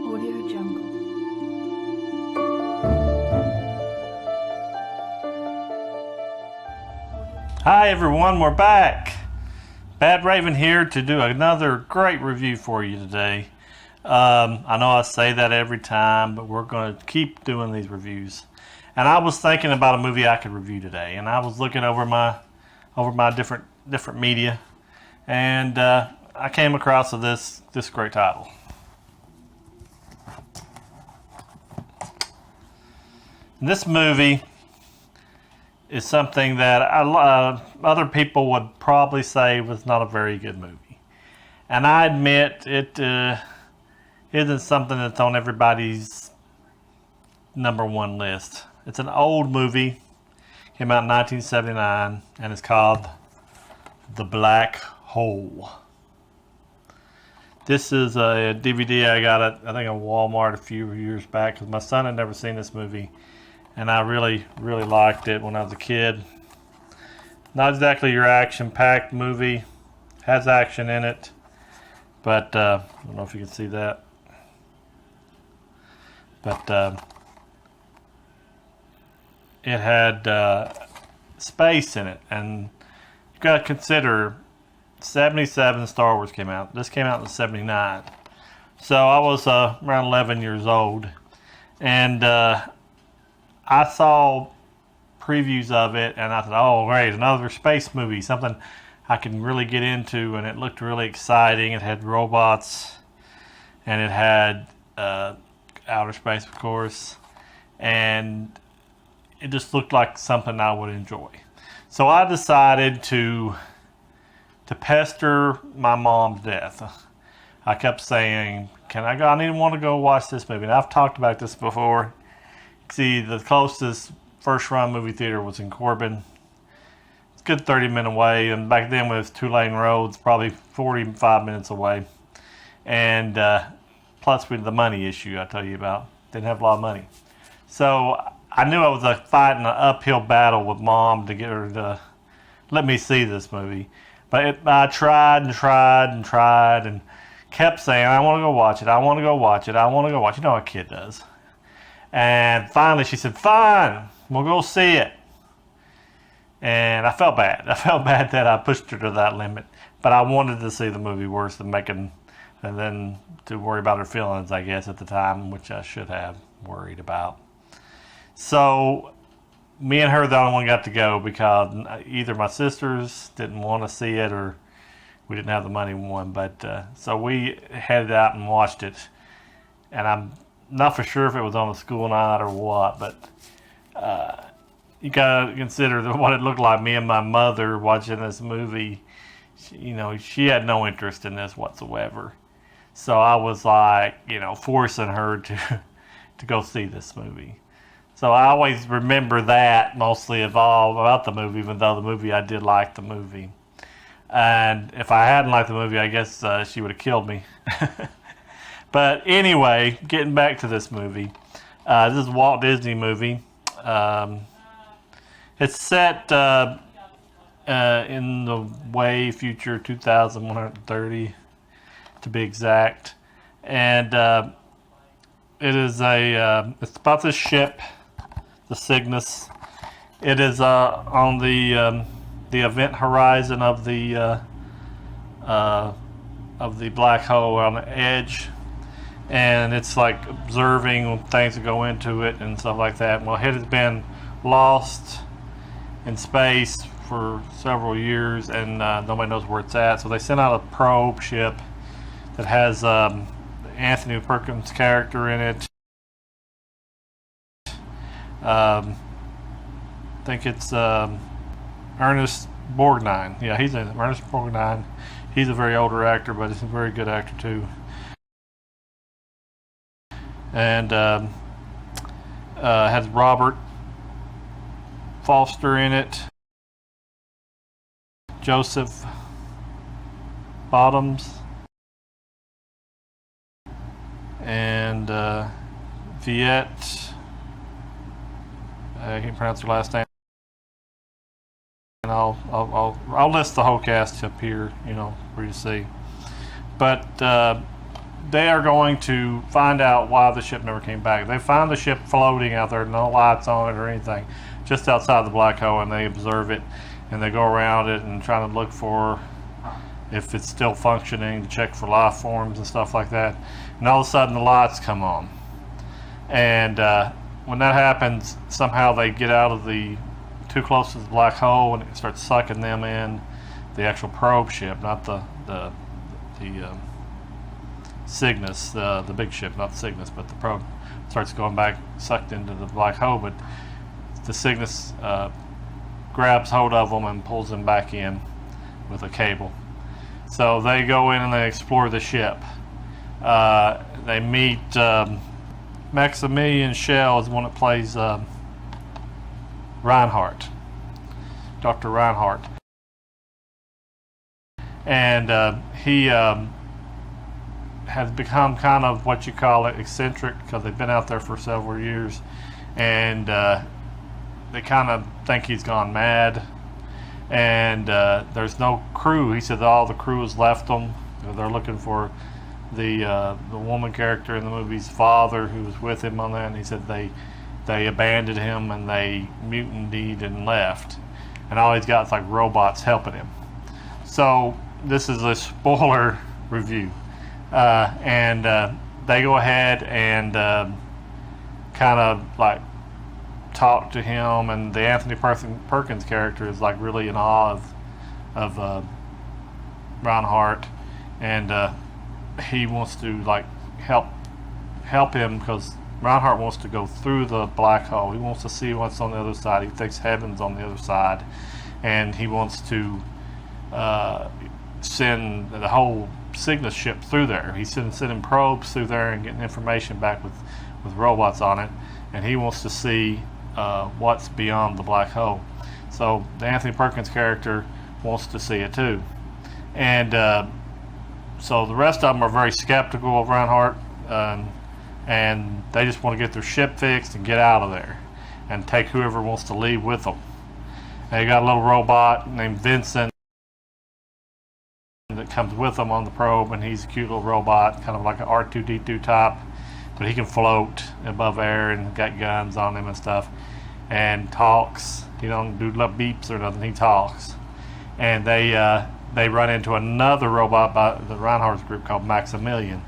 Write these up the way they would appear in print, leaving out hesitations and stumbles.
Audio Jungle. Hi everyone, we're back. Badraven here to do another great review for you today. I know I say that every time, but we're going to keep doing these reviews. And I was thinking about a movie I could review today, and I was looking over my different media, and I came across this great title. This movie is something that other people would probably say was not a very good movie. And I admit it isn't something that's on everybody's number one list. It's an old movie, came out in 1979, and it's called The Black Hole. This is a DVD I got at, I think, at Walmart a few years back, because my son had never seen this movie. And I really liked it when I was a kid. Not exactly your action-packed movie. Has action in it. But, I don't know if you can see that. But, it had space in it. And you've got to consider, 77 Star Wars came out. This came out in 79. So I was around 11 years old. And, I saw previews of it, and I thought, oh, great, another space movie, something I can really get into, and it looked really exciting. It had robots, and it had outer space, of course, and it just looked like something I would enjoy. So I decided to pester my mom to death. I kept saying, can I go? I didn't want to go watch this movie, and I've talked about this before. See, the closest first-run movie theater was in Corbin. It's a good 30-minute away, and back then it was two-lane roads, probably 45 minutes away. And plus with the money issue I tell you about, didn't have a lot of money. So I knew I was fighting an uphill battle with Mom to get her to let me see this movie. But I tried and kept saying, I want to go watch it, I want to go watch it, I want to go watch it. You know what a kid does. And finally she said, fine, we'll go see it. And I felt bad. I felt bad that I pushed her to that limit. But I wanted to see the movie worse than and then to worry about her feelings, I guess, at the time, which I should have worried about. So me and her, the only one got to go because either my sisters didn't want to see it or we didn't have the money one. But so we headed out and watched it. And I'm not for sure if it was on a school night or what, but you gotta consider what it looked like. Me and my mother watching this movie, she had no interest in this whatsoever. So I was like, forcing her to go see this movie. So I always remember that mostly of all about the movie, even though I did like the movie. And if I hadn't liked the movie, I guess she would have killed me. But anyway, getting back to this movie. This is a Walt Disney movie. It's set in the way future 2130, to be exact. And it is it's about this ship, the Cygnus. It is on the event horizon of the black hole, on the edge. And it's like observing things that go into it and stuff like that. Well, it has been lost in space for several years, and nobody knows where it's at. So they sent out a probe ship that has Anthony Perkins' character in it. I think it's Ernest Borgnine. Yeah, he's in it. Ernest Borgnine. He's a very older actor, but he's a very good actor too. And has Robert Foster in it, Joseph Bottoms, and Viet. I can't pronounce her last name. And I'll list the whole cast up here, for you to see. but they are going to find out why the ship never came back. They find the ship floating out there, no lights on it or anything, just outside the black hole, and they observe it, and they go around it and try to look for if it's still functioning, to check for life forms and stuff like that. And all of a sudden the lights come on. And when that happens, somehow they get out of the too close to the black hole, and it starts sucking them in the actual probe ship, not the Cygnus, the big ship, not the Cygnus, but the probe starts going back, sucked into the black hole. But the Cygnus grabs hold of them and pulls them back in with a cable. So they go in and they explore the ship. They meet Maximilian Schell is the one that plays Reinhardt, Dr. Reinhardt. And he has become kind of what you call it, eccentric, because they've been out there for several years, and they kind of think he's gone mad. And there's no crew. He said all the crew has left them. They're looking for the woman character in the movie's father, who was with him on that, and he said they abandoned him and they mutinied and left, and all he's got is like robots helping him. So this is a spoiler review, and they go ahead and kind of like talk to him, and the Anthony Perkins character is like really in awe of Reinhardt, and he wants to like help him, because Reinhardt wants to go through the black hole. He wants to see what's on the other side. He thinks heaven's on the other side, and he wants to send the whole Cygnus ship through there. He's sending probes through there and getting information back with robots on it, and he wants to see what's beyond the black hole. So the Anthony Perkins character wants to see it too, and so the rest of them are very skeptical of Reinhardt, and they just want to get their ship fixed and get out of there and take whoever wants to leave with them. And you got a little robot named Vincent that comes with them on the probe, and he's a cute little robot, kind of like an R2-D2 type, but he can float above air and got guns on him and stuff, and talks. He don't do beeps or nothing. He talks, and they run into another robot by the Reinhardt's group called Maximilian.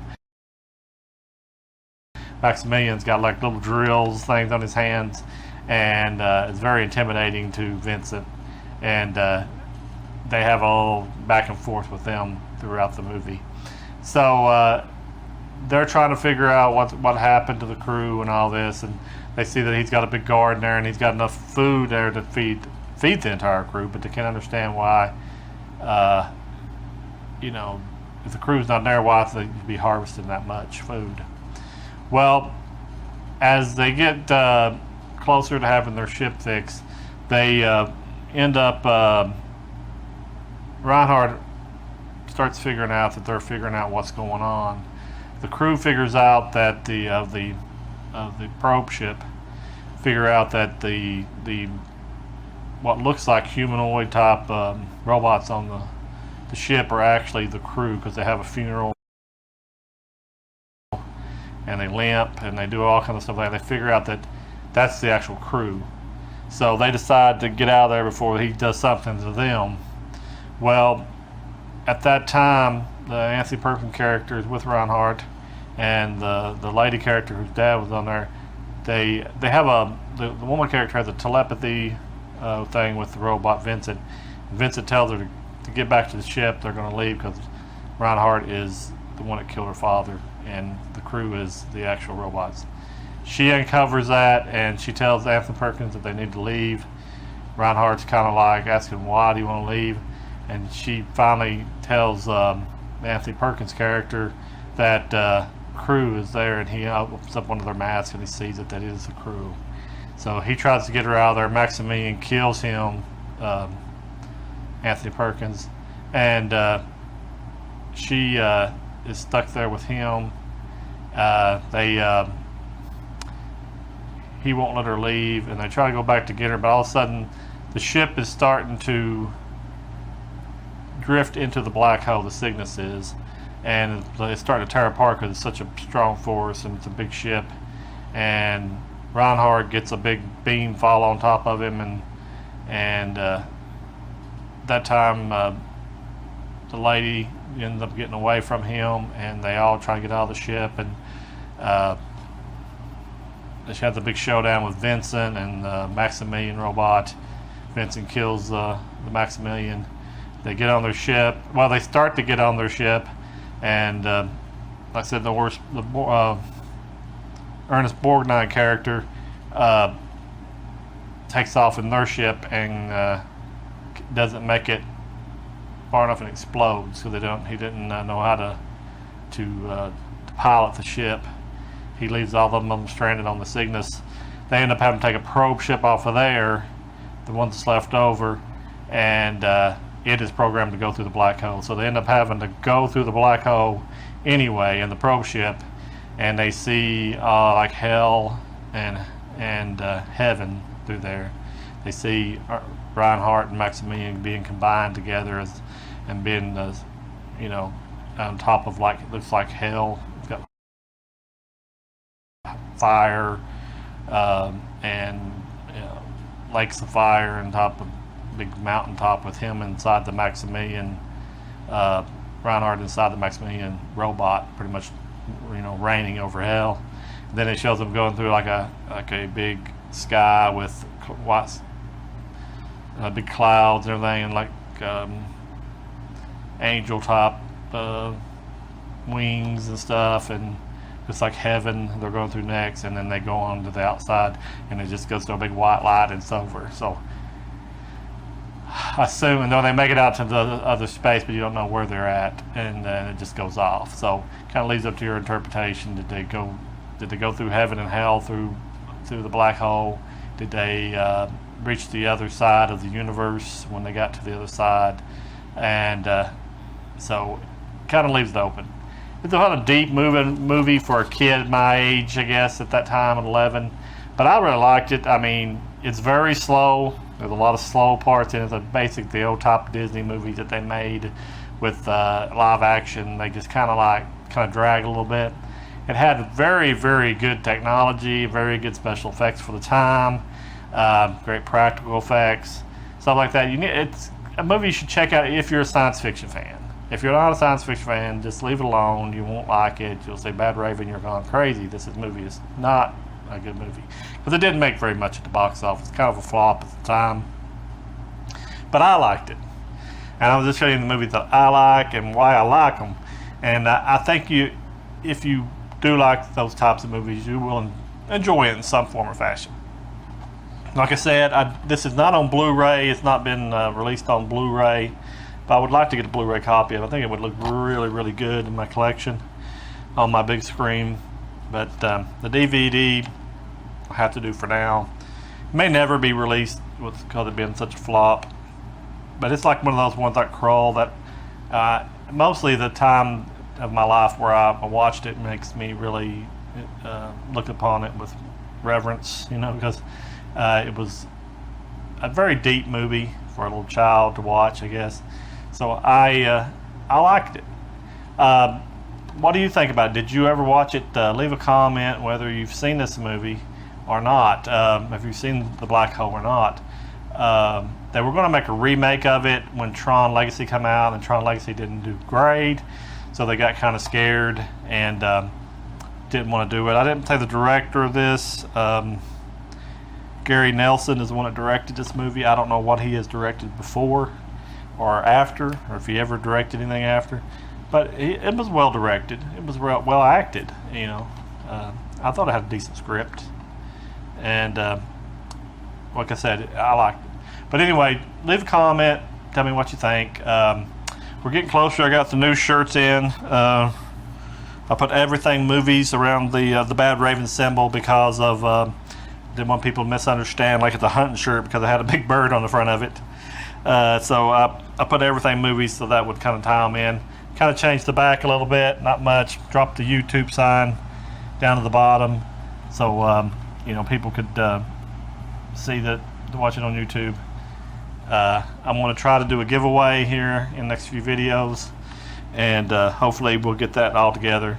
Maximilian's got like little drills things on his hands, and it's very intimidating to Vincent, and they have a little back and forth with them throughout the movie. So they're trying to figure out what happened to the crew and all this, and they see that he's got a big garden there and he's got enough food there to feed the entire crew, but they can't understand why if the crew's not there, why they'd be harvesting that much food. Well, as they get closer to having their ship fixed, they end up Reinhardt starts figuring out that they're figuring out what's going on. The crew figures out that the probe ship figure out that the what looks like humanoid type robots on the ship are actually the crew, because they have a funeral and they limp and they do all kinds of stuff like that. They figure out that that's the actual crew, so they decide to get out of there before he does something to them. Well, at that time, the Anthony Perkins character is with Reinhardt, and the lady character whose dad was on there, they have the woman character has a telepathy thing with the robot Vincent. Vincent tells her to get back to the ship. They're going to leave because Reinhardt is the one that killed her father, and the crew is the actual robots. She uncovers that, and she tells Anthony Perkins that they need to leave. Reinhardt's kind of like asking, why do you want to leave? And she finally tells Anthony Perkins' character that crew is there, and he opens up one of their masks and he sees that is the crew. So he tries to get her out of there. Maximilian kills him, Anthony Perkins, and she is stuck there with him. He won't let her leave, and they try to go back to get her, but all of a sudden the ship is starting to drift into the black hole, the Cygnus is, and it's starting to tear apart because it's such a strong force and it's a big ship. And Reinhardt gets a big beam fall on top of him, and that time the lady ends up getting away from him, and they all try to get out of the ship, and she has a big showdown with Vincent and the Maximilian robot. Vincent kills the Maximilian. They get on their ship. Well, they start to get on their ship, and like I said, the Ernest Borgnine character takes off in their ship and doesn't make it far enough and explodes, because he didn't know how to pilot the ship. He leaves all of them stranded on the Cygnus. They end up having to take a probe ship off of there, the one that's left over, and it is programmed to go through the black hole. So they end up having to go through the black hole anyway in the probe ship, and they see like hell and heaven through there. They see Reinhardt and Maximilian being combined together and being on top of, like, it looks like hell. It's got fire and lakes of fire on top of a big mountaintop with him inside the Maximilian, Reinhardt inside the Maximilian robot, pretty much reigning over hell. And then it shows them going through like a big sky with big clouds and everything, and like angel top wings and stuff, and it's like heaven they're going through next, and then they go on to the outside, and it just goes to a big white light and it's over. So I assume, and they make it out to the other space, but you don't know where they're at, and then it just goes off. So kind of leaves up to your interpretation. Did they go through heaven and hell through the black hole? Did they reach the other side of the universe when they got to the other side? And so kind of leaves it open. It's a kind of deep movie for a kid my age, I guess, at that time at 11. But I really liked it. I mean, it's very slow. There's a lot of slow parts in it. It's basically the old top Disney movies that they made with live action. They just kind of drag a little bit. It had very, very good technology, very good special effects for the time, great practical effects, stuff like that. It's a movie you should check out if you're a science fiction fan. If you're not a science fiction fan, just leave it alone. You won't like it. You'll say, Badraven, you're gone crazy. This movie is not a good movie. Because it didn't make very much at the box office. It's kind of a flop at the time. But I liked it. And I was just showing you the movies that I like and why I like them. And I think if you do like those types of movies, you will enjoy it in some form or fashion. Like I said, this is not on Blu-ray. It's not been released on Blu-ray. But I would like to get a Blu-ray copy of it. I think it would look really, really good in my collection on my big screen. But the DVD I have to do for now. It may never be released because it being such a flop. But it's like one of those ones like Krull that mostly the time of my life where I watched it makes me really look upon it with reverence, because it was a very deep movie for a little child to watch, I guess. So I liked it. What do you think about it? Did you ever watch it? Leave a comment whether you've seen this movie or not. If you've seen The Black Hole or not. They were going to make a remake of it when Tron Legacy came out, and Tron Legacy didn't do great, so they got kind of scared and didn't want to do it. I didn't say the director of this. Gary Nelson is the one that directed this movie. I don't know what he has directed before or after, or if he ever directed anything after. But it was well directed. It was well acted. I thought it had a decent script, and like I said, I liked it. But anyway, leave a comment. Tell me what you think. We're getting closer. I got the new shirts in. I put everything movies around the Badraven symbol because of didn't want people to misunderstand, like it's a hunting shirt because I had a big bird on the front of it. So I put everything movies so that would kind of tie them in. Kind of changed the back a little bit, not much. Dropped the YouTube sign down to the bottom, so people could see that, watch it on YouTube. I'm going to try to do a giveaway here in the next few videos, and hopefully we'll get that all together.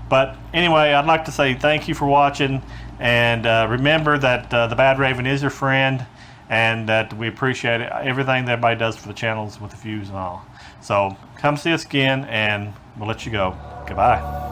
But anyway, I'd like to say thank you for watching, and remember that the Badraven is your friend, and that we appreciate everything that everybody does for the channels with the views and all. So come see us again, and we'll let you go. Goodbye.